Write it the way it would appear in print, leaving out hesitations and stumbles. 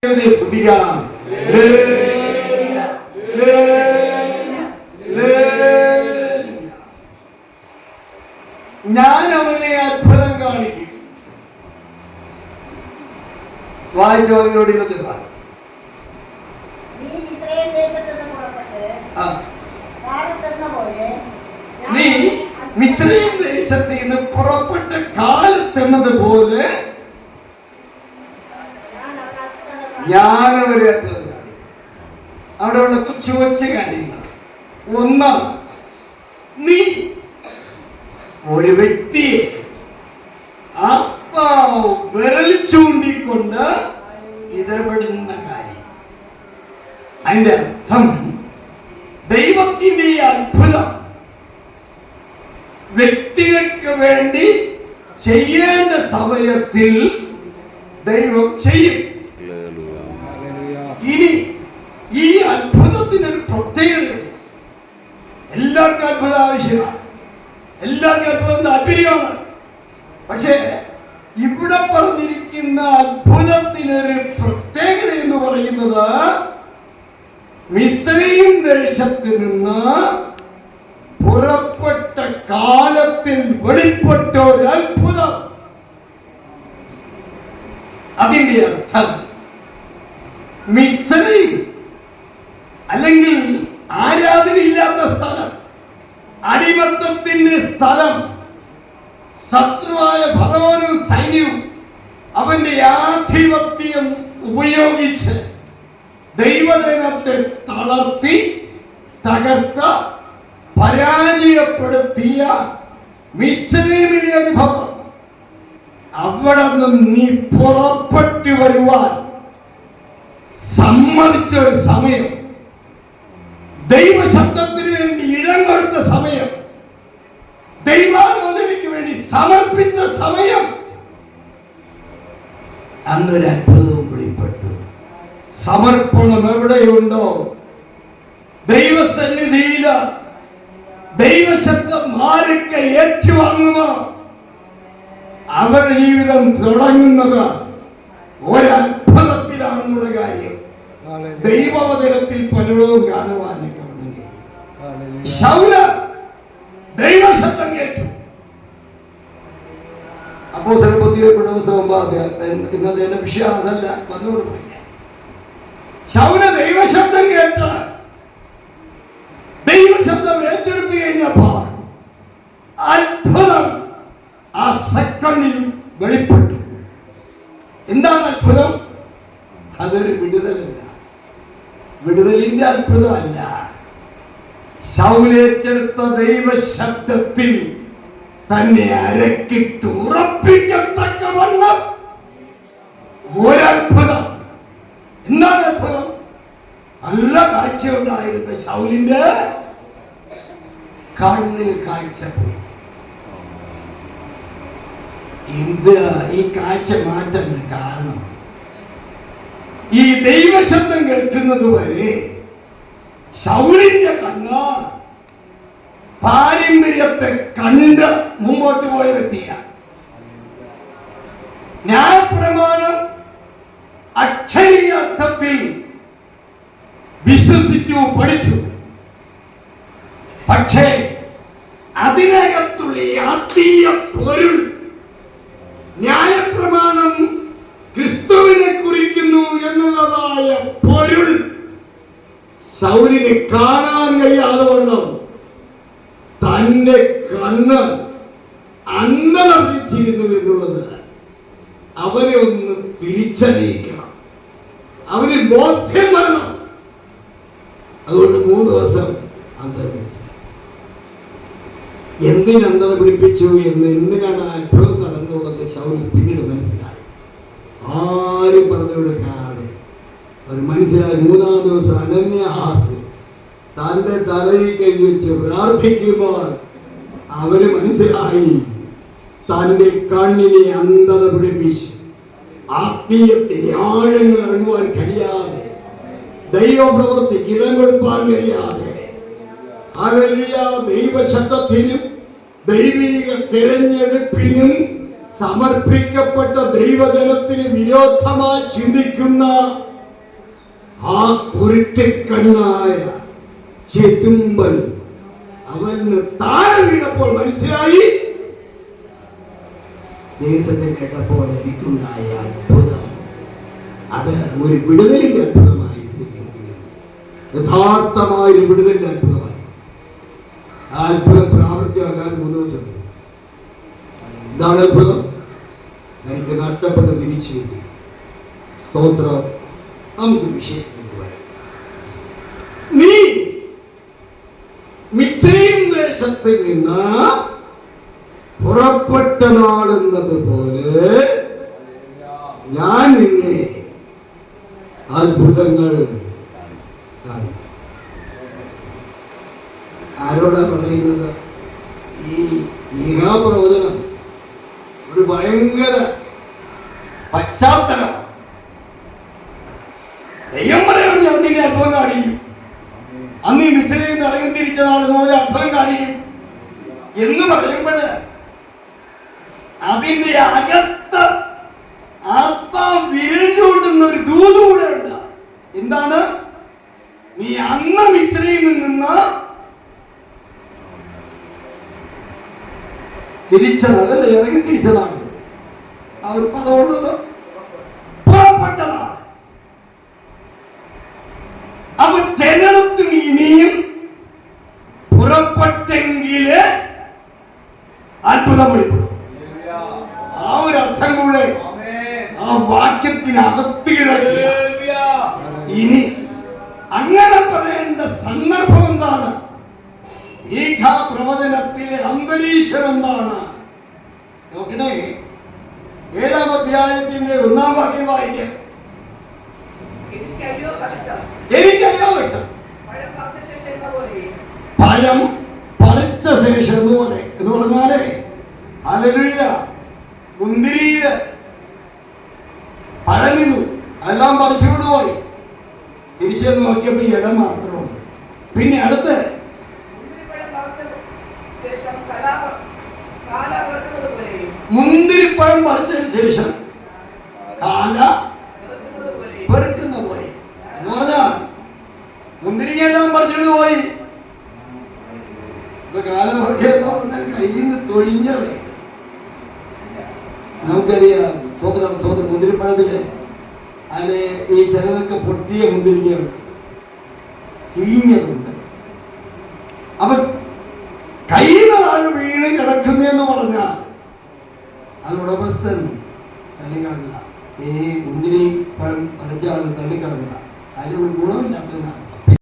ഞാൻ അവനെ അത്ഭുതം കാണിക്കും. വായിച്ചു അവനോട് ഇന്നത്തെ നീ മിസ്രയീം ദേശത്ത് നിന്ന് പുറപ്പെട്ട കാലത്തെന്നതുപോലെ ഞാൻ അവരെ അത്ഭുതം കാണിക്കും. അവിടെയുള്ള കൊച്ചു കൊച്ചു കാര്യങ്ങൾ. ഒന്നാണ്, നീ ഒരു വ്യക്തിയെ വിരൽ ചൂണ്ടിക്കൊണ്ട് ഇടപെടുന്ന കാര്യം. അതിന്റെ അർത്ഥം ദൈവത്തിന്റെ ഈ അത്ഭുതം വ്യക്തികൾക്ക് വേണ്ടി ചെയ്യേണ്ട സമയത്തിൽ ദൈവം ചെയ്യും. ഇനി ഈ അത്ഭുതത്തിനൊരു പ്രത്യേകതയുണ്ട്. എല്ലാവർക്കും അത്ഭുതം ആവശ്യമാണ്, എല്ലാവർക്കും അത്ഭുതം താല്പര്യമാണ്. പക്ഷേ ഇവിടെ പറഞ്ഞിരിക്കുന്ന അത്ഭുതത്തിനൊരു പ്രത്യേകത എന്ന് പറയുന്നത് മിസ്രയീം ദേശത്ത് നിന്ന് പുറപ്പെട്ട കാലത്തിൽ വെളിപ്പെട്ട ഒരു അത്ഭുതം. അതിന്റെ അർത്ഥം മിസ്രയീം അല്ലെങ്കിൽ ആരാധനയില്ലാത്ത സ്ഥലം, അടിമത്തത്തിന്റെ സ്ഥലം, ശത്രുവായ ഫറവോനും സൈന്യവും അവന്റെ ആധിപത്യം ഉപയോഗിച്ച് ദൈവജനത്തെ തളർത്തി തകർത്ത പരാജയപ്പെടുത്തിയ മിസ്രയീമിലെ അനുഭവം. അവിടെ നിന്ന് നീ പുറപ്പെട്ടു വരുവാൻ സമ്മതിച്ച ഒരു സമയം, ദൈവശബ്ദത്തിന് വേണ്ടി ഇടം കൊടുത്ത സമയം, ദൈവാലോചനയ്ക്ക് വേണ്ടി സമർപ്പിച്ച സമയം, അന്നൊരു അത്ഭുതവും വെളിപ്പെട്ടു. സമർപ്പണം എവിടെയുണ്ടോ, ദൈവസന്നിധിയിൽ ദൈവശബ്ദം ആരൊക്കെ ഏറ്റുവാങ്ങുമോ അവരുടെ ജീവിതം തുടങ്ങുന്നത് ഒരത്ഭുതത്തിലാണെന്നുള്ള കാര്യം ദൈവവചനത്തിൽ പലരും കാണുവാനൊക്കെ ഉണ്ടെങ്കിൽ ശൗല് ദൈവശബ്ദം കേട്ടു. അപ്പോസ്തല പ്രവൃത്തികളുടെ പുസ്തകം ഇന്നത്തെ വിഷയം അതല്ല, വന്നുകൊണ്ട് പറയാം. ശൗല് ദൈവശബ്ദം കേട്ട് ദൈവശബ്ദം ഏറ്റെടുത്തു കഴിഞ്ഞപ്പോൾ അത്ഭുതം ആ സെക്കൻഡിൽ വെളിപ്പെട്ടു. എന്താണ് അത്ഭുതം? അതൊരു വിടുതലല്ല, വിടുതലിന്റെ അത്ഭുതമല്ല. ശൗൽ ഏറ്റെടുത്ത ദൈവശബ്ദത്തിൽ തന്നെ അരക്കിട്ട് ഉറപ്പിക്കത്തക്കവണ്ണം ഒരത്ഭുതം. എന്താണ് അത്ഭുതം? നല്ല കാഴ്ചയുണ്ടായിരുന്ന ശൗലിന്റെ കണ്ണിൽ കാഴ്ച പോയി. എന്ത് ഈ കാഴ്ച മാറ്റാൻ കാരണം? ഈ ദൈവശബ്ദം കേൾക്കുന്നത് വരെ ശൗലിന്റെ കണ്ണ് പാരമ്പര്യത്തെ കണ്ട് മുമ്പോട്ട് പോയ വ്യക്തിയാണ്. ന്യായപ്രമാണം അക്ഷരീയർത്ഥത്തിൽ വിശ്വസിച്ചു, പഠിച്ചു. പക്ഷേ അതിനകത്തുള്ള ആത്മീയ പൊരുൾ, ന്യായപ്രമാണം ക്രിസ്തുവിനെ കുറിക്കുന്നു എന്നുള്ളതായ പൊരുൾ ശൗലിനെ കാണാൻ കഴിയാതെ വണ്ണം തന്റെ കണ്ണ് അന്ധതർപ്പിച്ചിരുന്നു എന്നുള്ളത് അവനെ ഒന്ന് തിരിച്ചറിയിക്കണം, അവന് ബോധ്യം വരണം. അതുകൊണ്ട് 3 ദിവസം അന്ധത പിടിച്ചു. എന്തിനന്ധത പിടിപ്പിച്ചു എന്ന്, എന്തിനാണ് അത്ഭുതം നടന്നുള്ളത് ശൗൽ പിന്നീട് മനസ്സിലായി. ആരും പറഞ്ഞു കൊടുക്കാതെ അവർ മനസ്സിലായി. 3-ാം ദിവസം അനന്യഹാസ് തന്റെ തലയിൽ കൈവച്ച് പ്രാർത്ഥിക്കുമ്പോൾ അവന് മനസ്സിലായി തന്റെ കണ്ണിനെ അന്ധത പിടിപ്പിച്ചു. ആത്മീയത്തിന്റെ ആഴങ്ങൾ ഇറങ്ങുവാൻ കഴിയാതെ, ദൈവപ്രവൃത്തിക്ക് ഇടം കൊടുക്കാൻ കഴിയാതെ, ദൈവശബ്ദത്തിനും ദൈവിക തിരഞ്ഞെടുപ്പിനും സമർപ്പിക്കപ്പെട്ട ദൈവജനത്തിന് വിരോധമായി ചിന്തിക്കുന്ന ആ കുരുട്ടിക്കണ്ണായ ചെതുമ്പൽ അവന് താഴെ വീണപ്പോൾ മനസ്സിലായി. ദേവസത്തെ കേട്ടപ്പോൾ എനിക്കുണ്ടായ അത്ഭുതം അത് ഒരു വിടുതലിന്റെ അത്ഭുതമായിരുന്നെങ്കിലും യഥാർത്ഥമായൊരു വിടുതലിന്റെ അത്ഭുതമായി. ആ അത്ഭുതം പ്രാവർത്തിയാകാൻ 3 ദിവസം. ഇതാണ് അത്ഭുതം. തനിക്ക് നഷ്ടപ്പെട്ട് തിരിച്ചു കിട്ടി. സ്തോത്രം. നമുക്ക് വിഷയത്തിലേക്ക് വരാം. നീ മിസ്രയീം ദേശത്തിൽ നിന്ന് പുറപ്പെട്ട നാളെന്നത് പോലെ ഞാൻ നിന്നെ അത്ഭുതങ്ങൾ കാണും. ആരോടാ പറയുന്നത്? ഈ മീഖാ പ്രവചനം ഒരു ഭയങ്കര പശ്ചാത്തലം. ദൈവം പറയാണ്, ഞാൻ നിന്റെ അത്ഭുതം കാണിക്കും. അന്ന് ഈ മിസ്രയീമിൽ നിന്ന് ഇറങ്ങി തിരിച്ച നാളുപോലെ അത്ഭുതം കാണിക്കും എന്ന് പറയുമ്പോൾ അതിന്റെ അകത്ത് ആത്മാവ് വിരഞ്ഞുകൊണ്ടുന്ന ഒരു ദൂത് കൂടെ ഉണ്ട്. എന്താണ്? നീ അന്ന് മിസ്രയീമിൽ നിന്ന് തിരിച്ചതാണ്, ഇറങ്ങി തിരിച്ചതാണ്. അവർ പദമുള്ളത് പുറപ്പെട്ടതാണ്. അപ്പൊ ജനത്തിന് ഇനിയും പുറപ്പെട്ടെങ്കില് അത്ഭുതം വെളിപ്പെടും. ആ ഒരു അർത്ഥം കൂടെ ആ വാക്യത്തിനകത്ത് കിടക്കുക. ഇനി അങ്ങനെ പറയേണ്ട സന്ദർഭം എന്താണ്? ഈ പ്രവചനത്തിലെ അന്തരീക്ഷം എന്താണ്? നോക്കണേ, 7-ാം അധ്യായത്തിന്റെ 1-ാം വാക്യം വായിക്കുക. എനിക്കയ്യോ കഷ്ടം, ഫലം പറിച്ച ശേഷം എന്നുപോലെ എന്ന് പറഞ്ഞാലേ, ഹല്ലേലൂയ, മുന്തിരിയില് പഴം നിന്നു, എല്ലാം പറിച്ചുകൊണ്ട് പോയി. തിരിച്ചു നോക്കിയപ്പോ ഇല മാത്രമുണ്ട്. പിന്നെ അടുത്ത് മുന്തിരിപ്പഴം പറിച്ചതിന് ശേഷം കാല പെറുക്കുന്ന പോലെ എന്ന് പറഞ്ഞാൽ മുന്തിരിങ്ങെല്ലാം പറിച്ചുകൊണ്ട് പോയി. കാല പറിക്കുന്ന പറഞ്ഞാൽ കയ്യിൽ നിന്ന് തൊഴിഞ്ഞത്. നമുക്കറിയാം, സ്വതന്ത്രം മുന്തിരിപ്പഴത്തില് അതില് ഈ ചിലതൊക്കെ പൊട്ടിയ മുന്തിരിങ്ങയുണ്ട്, ചീഞ്ഞതുണ്ട്. അപ്പൊ കയ്യിൽ നിന്നാണ് വീണ് കിടക്കുന്നതെന്ന് പറഞ്ഞാൽ അത് ഉടമസ്ഥൻ തള്ളിക്കിടക്കുക. ഈ മുന്തിരി പഴം പറിച്ച ആൾ തള്ളിക്കിടക്കുക. അതിനൊരു ഗുണമില്ലാത്തതിനർത്ഥം.